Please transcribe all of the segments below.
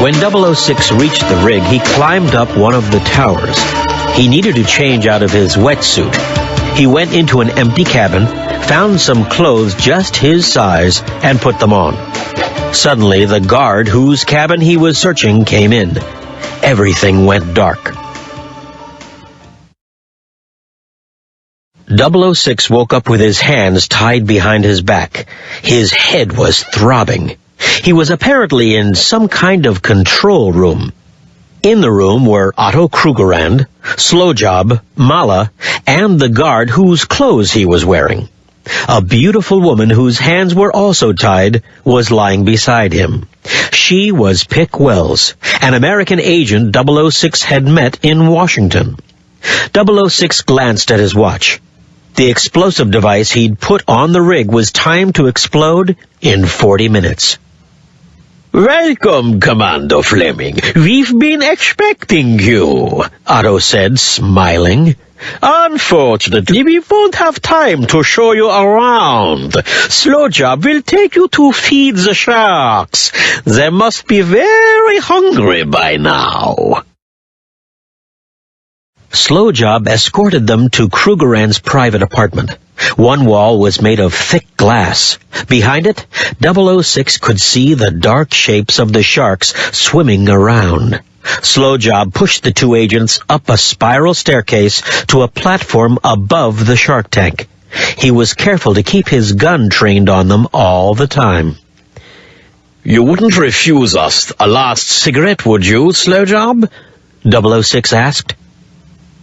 When 006 reached the rig, he climbed up one of the towers. He needed to change out of his wetsuit. He went into an empty cabin, found some clothes just his size, and put them on. Suddenly, the guard whose cabin he was searching came in. Everything went dark. 006 woke up with his hands tied behind his back. His head was throbbing. He was apparently in some kind of control room. In the room were Otto Krugerrand, Slowjob, Mala, and the guard whose clothes he was wearing. A beautiful woman whose hands were also tied was lying beside him. She was Pick Wells, an American agent 006 had met in Washington. 006 glanced at his watch. The explosive device he'd put on the rig was timed to explode in 40 minutes. "Welcome, Commander Fleming. We've been expecting you," Otto said, smiling. "Unfortunately, we won't have time to show you around. Slowjob will take you to feed the sharks. They must be very hungry by now." Slowjob escorted them to Krugerrand's private apartment. One wall was made of thick glass. Behind it, 006 could see the dark shapes of the sharks swimming around. Slowjob pushed the two agents up a spiral staircase to a platform above the shark tank. He was careful to keep his gun trained on them all the time. "You wouldn't refuse us a last cigarette, would you, Slowjob?" 006 asked.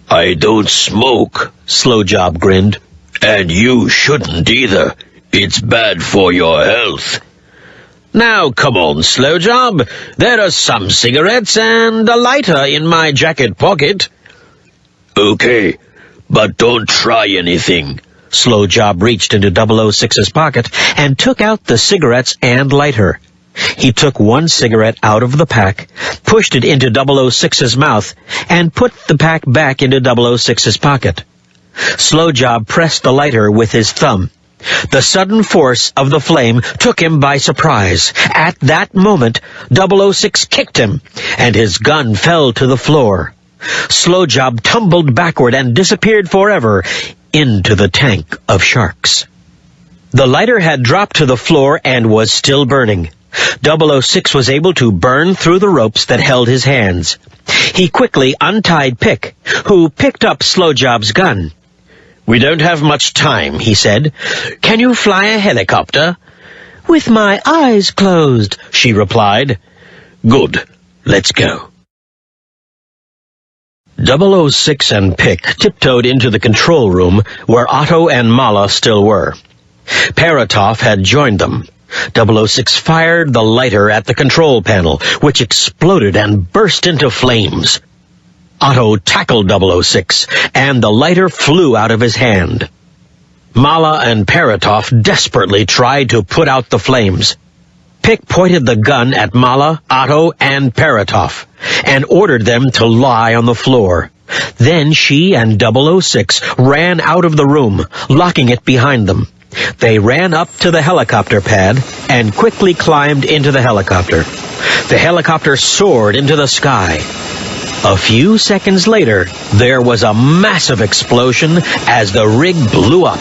"I don't smoke," Slowjob grinned. "And you shouldn't either. It's bad for your health." "Now, come on, Slowjob. There are some cigarettes and a lighter in my jacket pocket." "Okay, but don't try anything." Slowjob reached into 006's pocket and took out the cigarettes and lighter. He took one cigarette out of the pack, pushed it into 006's mouth, and put the pack back into 006's pocket. Slowjob pressed the lighter with his thumb. The sudden force of the flame took him by surprise. At that moment, 006 kicked him, and his gun fell to the floor. Slowjob tumbled backward and disappeared forever into the tank of sharks. The lighter had dropped to the floor and was still burning. 006 was able to burn through the ropes that held his hands. He quickly untied Pick, who picked up Slowjob's gun. "We don't have much time," he said. "Can you fly a helicopter?" "With my eyes closed," she replied. "Good. Let's go." 006 and Pick tiptoed into the control room where Otto and Mala still were. Paratov had joined them. 006 fired the lighter at the control panel, which exploded and burst into flames. Otto tackled 006, and the lighter flew out of his hand. Mala and Paratov desperately tried to put out the flames. Pick pointed the gun at Mala, Otto, and Paratov, and ordered them to lie on the floor. Then she and 006 ran out of the room, locking it behind them. They ran up to the helicopter pad and quickly climbed into the helicopter. The helicopter soared into the sky. A few seconds later, there was a massive explosion as the rig blew up.